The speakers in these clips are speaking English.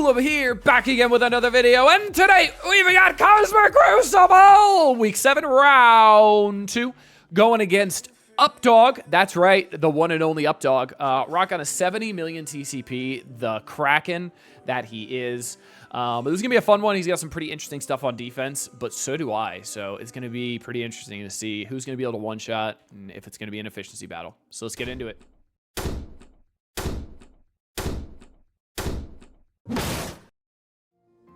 Julep here, back again with another video, and today we've got Crucible! Week 7, round 2, going against UPDOG. That's right, the one and only UPDOG. Rock on a 70 million TCP, the Kraken that he is. But this is going to be a fun one. He's got some pretty interesting stuff on defense, but so do I. So it's going to be pretty interesting to see who's going to be able to one-shot and if it's going to be an efficiency battle. So let's get into it.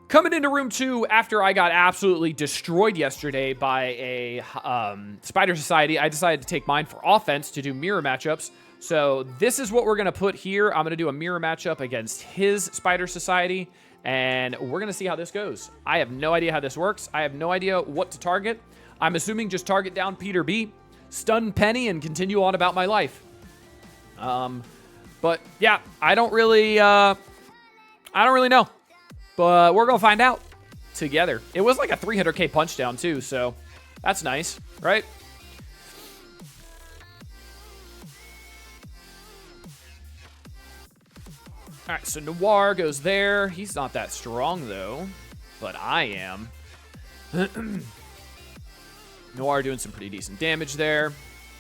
Coming into room 2 after I got absolutely destroyed yesterday by a Spider Society, I decided to take mine for offense to do mirror matchups. So this is what we're going to put here. I'm going to do a mirror matchup against his Spider Society, and we're going to see how this goes. I have no idea how this works. I have no idea what to target. I'm assuming just target down Peter B, stun Penny, and continue on about my life. But yeah, I don't really know. But we're going to find out together. It was like a 300k punch down too, so that's nice, right? All right, so Noir goes there. He's not that strong though, but I am. Noir doing some pretty decent damage there.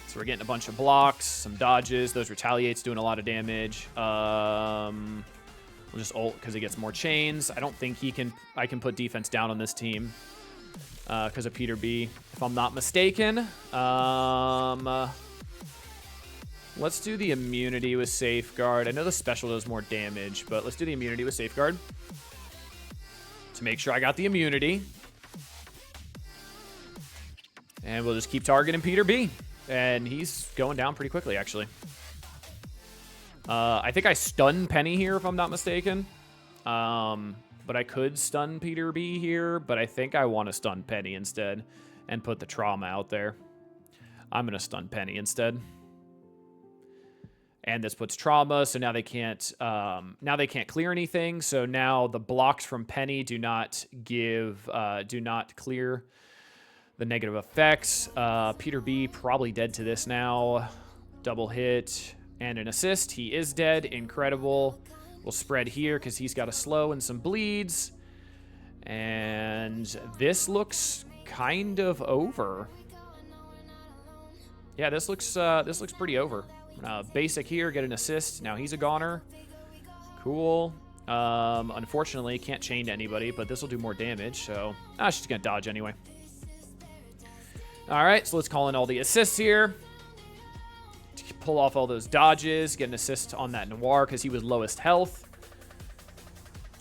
So we're getting a bunch of blocks, some dodges. Those retaliates doing a lot of damage. We'll just ult because he gets more chains. I don't think I can put defense down on this team because of Peter B, if I'm not mistaken. Let's do the immunity with Safeguard. I know the special does more damage, but let's do the immunity with Safeguard to make sure I got the immunity. And we'll just keep targeting Peter B. And he's going down pretty quickly, actually. I think I stun Penny here, if I'm not mistaken. But I could stun Peter B here, but I think I want to stun Penny instead and put the trauma out there. I'm going to stun Penny instead. And this puts trauma, so now they can't clear anything. So now the blocks from Penny do not clear the negative effects. Peter B probably dead to this now. Double hit. And an assist. He is dead. Incredible. We'll spread here because he's got a slow and some bleeds. And this looks kind of over. Yeah, this looks pretty over. Basic here, get an assist. Now he's a goner. Cool. Unfortunately, can't chain to anybody, but this will do more damage. So, she's gonna dodge anyway. All right, so let's call in all the assists here. Pull off all those dodges, get an assist on that Noir because he was lowest health.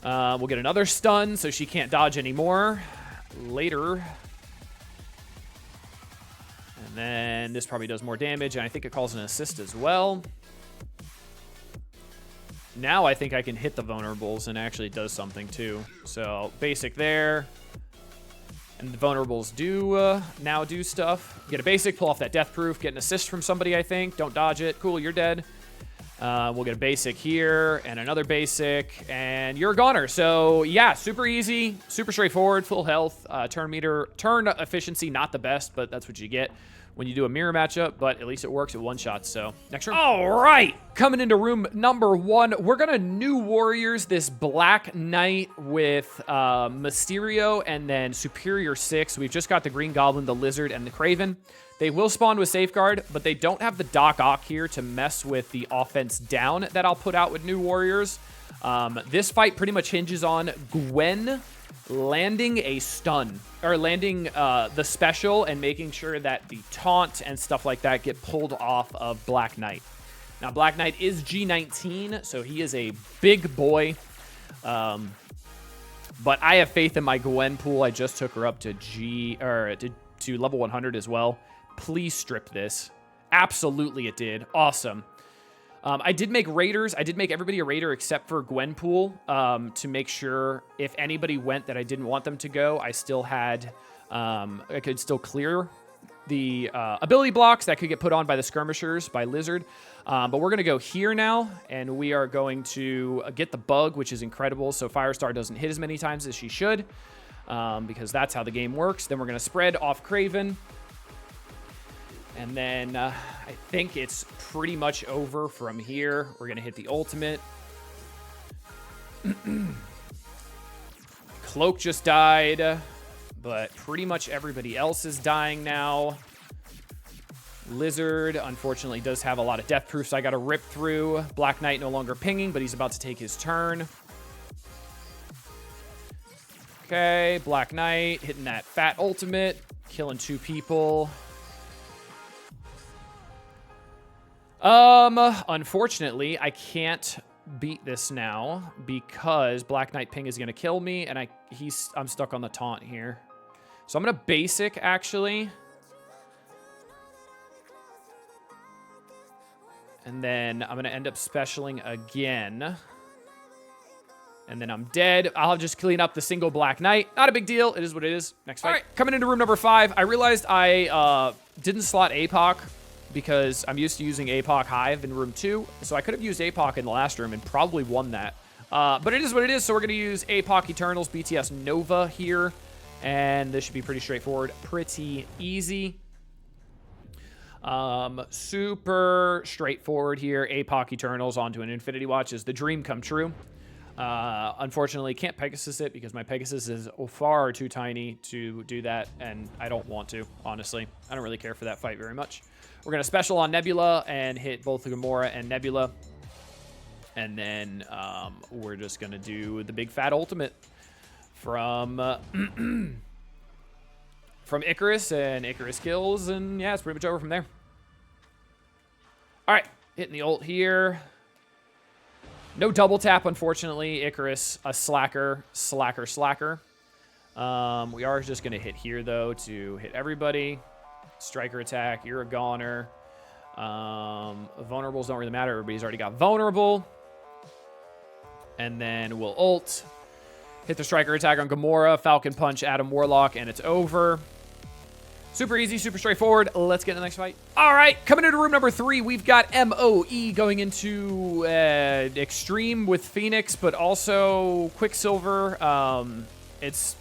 We'll get another stun so she can't dodge anymore later. And then this probably does more damage, and I think it calls an assist as well. Now I think I can hit the vulnerables and actually does something too. So basic there. And the vulnerables do now do stuff. Get a basic, pull off that death proof, get an assist from somebody, I think. Don't dodge it. Cool, you're dead. We'll get a basic here and another basic, and you're a goner. So yeah, super easy, super straightforward, full health. Turn efficiency, not the best, but that's what you get when you do a mirror matchup, but at least it works at one shot. So next room. All right, coming into room number 1, we're gonna new warriors this Black Knight with Mysterio and then Superior 6. We've just got the Green Goblin, the Lizard, and the Craven. They will spawn with Safeguard, but they don't have the Doc Ock here to mess with the offense down that I'll put out with new warriors. This fight pretty much hinges on Gwen landing a stun, or landing the special and making sure that the taunt and stuff like that get pulled off of Black Knight. Now, Black Knight is G19, so he is a big boy. But I have faith in my Gwen pool. I just took her up to to level 100 as well. Please strip this. Absolutely it did. Awesome. I did make raiders. I did make everybody a raider except for Gwenpool to make sure if anybody went that I didn't want them to go, I still had, I could still clear the ability blocks that could get put on by the skirmishers, by Lizard. But we're going to go here now, and we are going to get the bug, which is incredible. So Firestar doesn't hit as many times as she should because that's how the game works. Then we're going to spread off Craven. And then I think it's pretty much over from here. We're going to hit the ultimate. Cloak just died, but pretty much everybody else is dying now. Lizard, unfortunately, does have a lot of death proofs I got to rip through. Black Knight no longer pinging, but he's about to take his turn. Okay, Black Knight hitting that fat ultimate, killing 2 people. Unfortunately, I can't beat this now because Black Knight ping is going to kill me, and I'm stuck on the taunt here. So I'm going to basic, actually. And then I'm going to end up specialing again. And then I'm dead. I'll just clean up the single Black Knight. Not a big deal. It is what it is. Next fight. All right, coming into room number 5. I realized I didn't slot Apoc because I'm used to using Apoc+Hive in room 2. So I could have used Apoc in the last room and probably won that. But it is what it is. So we're going to use Apoc Eternals+BTS Nova here. And this should be pretty straightforward. Pretty easy. Super straightforward here. Apoc Eternals onto an Infinity Watch is the dream come true. Unfortunately, can't Pegasus it because my Pegasus is far too tiny to do that, and I don't want to, honestly. I don't really care for that fight very much. We're going to special on Nebula and hit both Gamora and Nebula. And then we're just going to do the big fat ultimate from from Icarus, and Icarus kills, and yeah, it's pretty much over from there. All right, hitting the ult here. No double tap, unfortunately. Icarus, a slacker. We are just going to hit here, though, to hit everybody. Striker attack, you're a goner. Vulnerables don't really matter. Everybody's already got vulnerable. And then we'll ult. Hit the striker attack on Gamora, Falcon Punch, Adam Warlock, and it's over. Super easy, super straightforward. Let's get into the next fight. All right, coming into room number 3, we've got MOE going into Extreme with Phoenix, but also Quicksilver. It's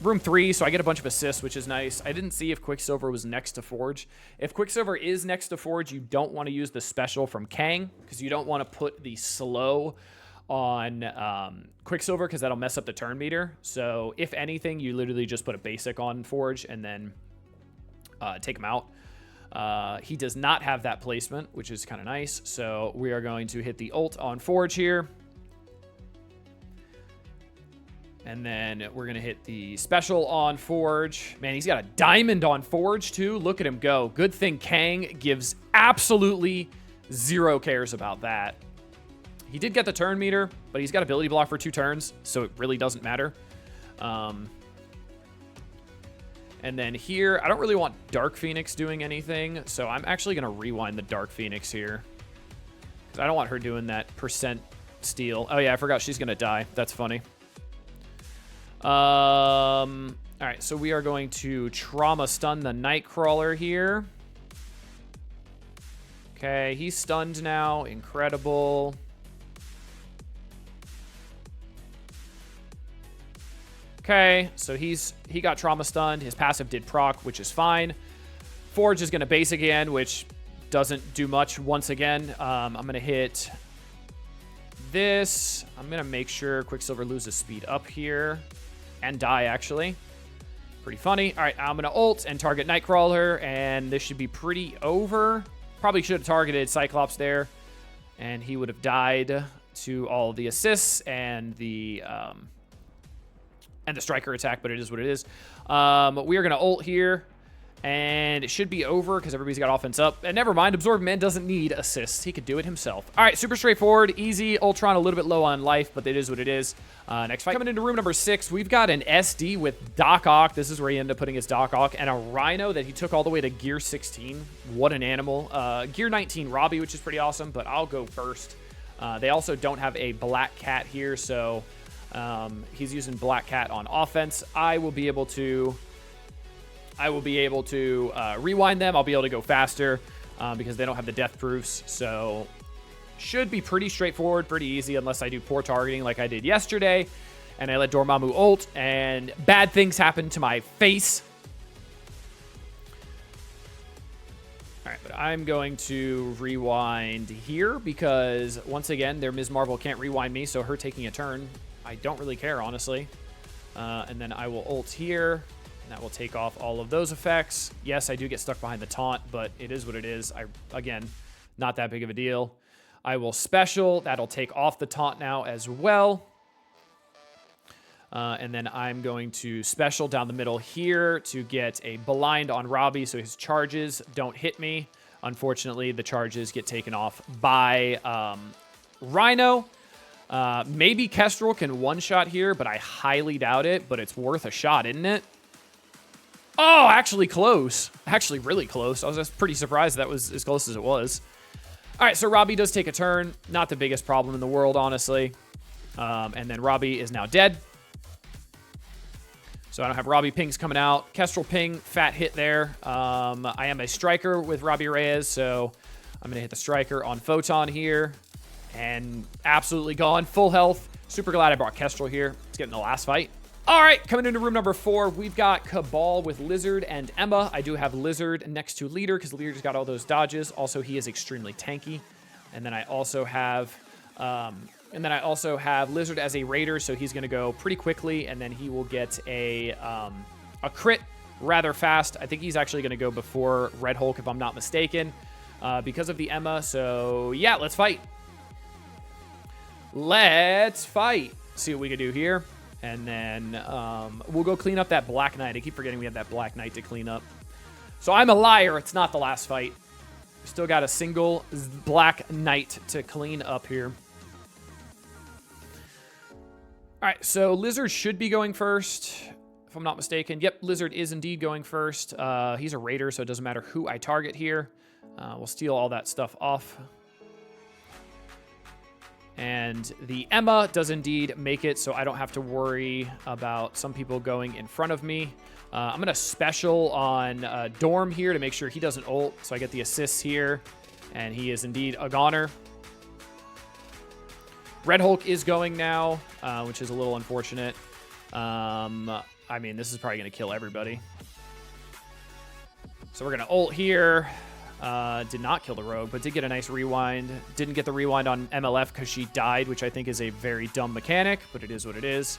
room 3, so I get a bunch of assists, which is nice. I didn't see if Quicksilver was next to Forge. If Quicksilver is next to Forge, you don't want to use the special from Kang, because you don't want to put the slow on Quicksilver, because that'll mess up the turn meter. So if anything, you literally just put a basic on Forge and then take him out. He does not have that placement, which is kind of nice. So we are going to hit the ult on Forge here. And then we're going to hit the special on Forge. Man, he's got a diamond on Forge, too. Look at him go. Good thing Kang gives absolutely 0 cares about that. He did get the turn meter, but he's got ability block for 2 turns, so it really doesn't matter. And then here, I don't really want Dark Phoenix doing anything, so I'm actually going to rewind the Dark Phoenix here. Because I don't want her doing that % steal. Oh, yeah, I forgot she's going to die. That's funny. All right, so we are going to trauma stun the Nightcrawler here. Okay, he's stunned now. Incredible. Okay, so he got trauma stunned. His passive did proc, which is fine. Forge is going to base again, which doesn't do much once again. I'm going to hit this. I'm going to make sure Quicksilver loses speed up here. And die, actually. Pretty funny. All right, I'm going to ult and target Nightcrawler, and this should be pretty over. Probably should have targeted Cyclops there, and he would have died to all the assists and the striker attack, but it is what it is. We are going to ult here, and it should be over because everybody's got offense up. And never mind, Absorb Man doesn't need assists. He could do it himself. All right, super straightforward, easy. Ultron a little bit low on life, but it is what it is. Next fight. Coming into room number 6, we've got an SD with Doc Ock. This is where he ended up putting his Doc Ock, and a Rhino that he took all the way to Gear 16. What an animal. Gear 19 Robbie, which is pretty awesome, but I'll go first. They also don't have a Black Cat here, so he's using Black Cat on offense. I will be able to rewind them. I'll be able to go faster because they don't have the death proofs. So should be pretty straightforward, pretty easy, unless I do poor targeting like I did yesterday. And I let Dormammu ult, and bad things happen to my face. All right, but I'm going to rewind here because, once again, their Ms. Marvel can't rewind me, so her taking a turn, I don't really care, honestly. And then I will ult here. And that will take off all of those effects. Yes, I do get stuck behind the taunt, but it is what it is. Again, not that big of a deal. I will special. That'll take off the taunt now as well. And then I'm going to special down the middle here to get a blind on Robbie so his charges don't hit me. Unfortunately, the charges get taken off by Rhino. Maybe Kestrel can one-shot here, but I highly doubt it. But it's worth a shot, isn't it? Oh, actually close. Actually really close. I was just pretty surprised that was as close as it was. All right, so Robbie does take a turn. Not the biggest problem in the world, honestly. And then Robbie is now dead. So I don't have Robbie pings coming out. Kestrel ping, fat hit there. I am a striker with Robbie Reyes, so I'm going to hit the striker on Photon here. And absolutely gone. Full health. Super glad I brought Kestrel here. Let's get in the last fight. All right, coming into room number 4, we've got Cabal with Lizard and Emma. I do have Lizard next to Leader because Leader's got all those dodges. Also, he is extremely tanky. And then I also have Lizard as a Raider, so he's going to go pretty quickly, and then he will get a crit rather fast. I think he's actually going to go before Red Hulk, if I'm not mistaken, because of the Emma. So, yeah, let's fight. Let's fight. See what we can do here. And then we'll go clean up that Black Knight. I keep forgetting we have that Black Knight to clean up. So I'm a liar. It's not the last fight. Still got a single Black Knight to clean up here. All right, so Lizard should be going first, if I'm not mistaken. Yep, Lizard is indeed going first. He's a Raider, so it doesn't matter who I target here. We'll steal all that stuff off. And the Emma does indeed make it, so I don't have to worry about some people going in front of me. I'm going to special on Dorm here to make sure he doesn't ult, so I get the assists here. And he is indeed a goner. Red Hulk is going now, which is a little unfortunate. I mean, this is probably going to kill everybody. So we're going to ult here. Did not kill the Rogue, but did get a nice rewind. Didn't get the rewind on MLF because she died, which I think is a very dumb mechanic, but it is what it is.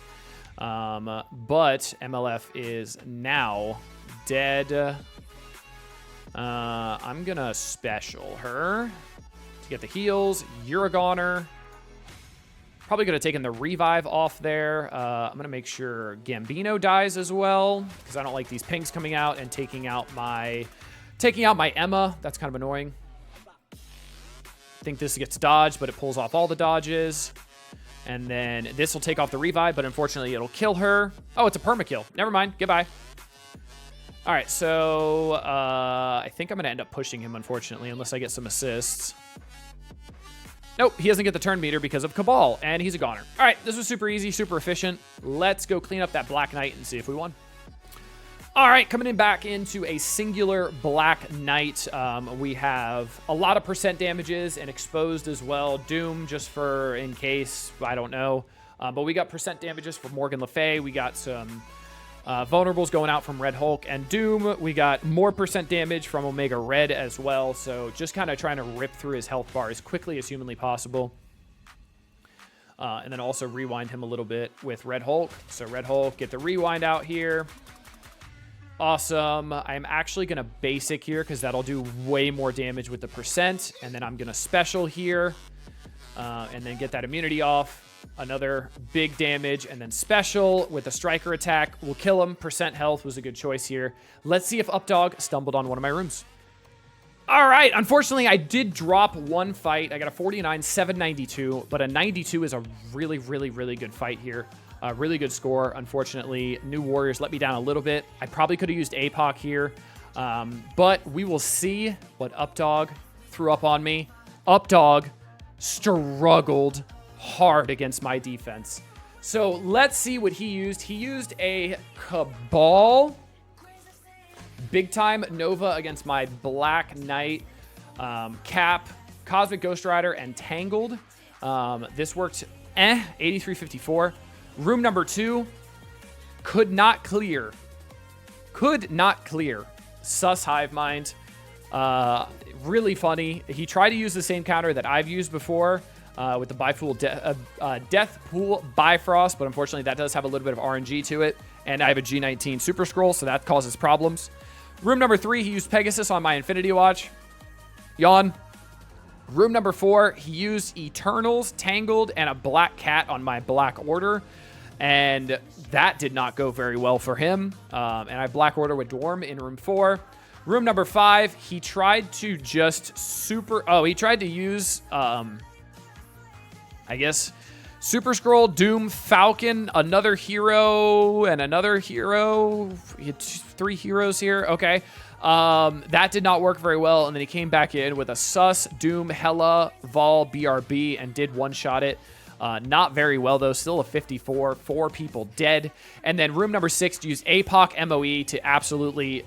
But MLF is now dead. I'm going to special her to get the heals. You're a goner. Probably could have taken the revive off there. I'm going to make sure Gambino dies as well, because I don't like these pings coming out and taking out my Emma. That's kind of annoying. I think this gets dodged, but it pulls off all the dodges. And then this will take off the revive, but unfortunately it'll kill her. Oh, it's a permakill. Never mind. Goodbye. All right, so I think I'm going to end up pushing him, unfortunately, unless I get some assists. Nope, he doesn't get the turn meter because of Cabal, and he's a goner. All right, this was super easy, super efficient. Let's go clean up that Black Knight and see if we won. All right, coming in back into a singular Black Knight. We have a lot of percent damages and exposed as well. Doom, just for in case, I don't know. But we got percent damages for Morgan Le Fay. We got some vulnerables going out from Red Hulk and Doom. We got more percent damage from Omega Red as well. So just kind of trying to rip through his health bar as quickly as humanly possible. And then also rewind him a little bit with Red Hulk. So Red Hulk, get the rewind out here. Awesome. I'm actually going to basic here because that'll do way more damage with the percent. And then I'm going to special here and then get that immunity off. Another big damage, and then special with a striker attack will kill him. Percent health was a good choice here. Let's see if UpDog stumbled on one of my rooms. All right, unfortunately, I did drop one fight. I got a 49, 792, but a 92 is a really, really, really good fight here. A really good score. Unfortunately, New Warriors let me down a little bit. I probably could have used Apoc here, but we will see what UpDog threw up on me. UpDog struggled hard against my defense. So let's see what he used. He used a Cabal. Big time Nova against my Black Knight, Cap, Cosmic Ghost Rider, and Tangled. This worked 8354. Room number 2 could not clear. Could not clear. Sus Hive Mind. Really funny. He tried to use the same counter that I've used before. with the Death Pool Bifrost, but unfortunately that does have a little bit of RNG to it. And I have a G19 Super Scroll, so that causes problems. Room number 3, he used Pegasus on my Infinity Watch. Yawn. Room number 4, he used Eternals, Tangled, and a Black Cat on my Black Order. And that did not go very well for him. And I Black Order with Dorm in room 4. Room number 5, he tried to just he tried to use, I guess, Super Scroll, Doom, Falcon, another hero, and another hero. He had 3 heroes here. Okay. That did not work very well. And then he came back in with a Sus, Doom, Hela, Vol, BRB, and did one-shot it. Not very well, though. Still a 54. 4 people dead. And then room number 6 used Apoc MOE to absolutely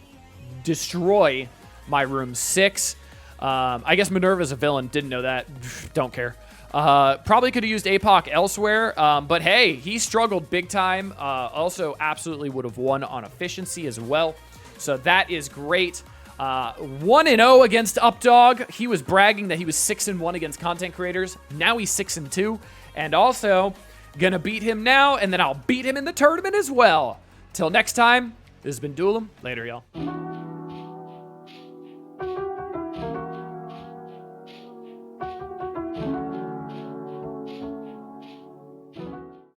destroy my room 6. I guess Minerva's a villain. Didn't know that. Don't care. Probably could have used Apoc elsewhere. But hey, he struggled big time. Also absolutely would have won on efficiency as well. So that is great. 1-0 against UpDog. He was bragging that he was 6-1 against content creators. Now he's 6-2. And also, gonna beat him now, and then I'll beat him in the tournament as well. Till next time, this has been Duel'em. Later, y'all.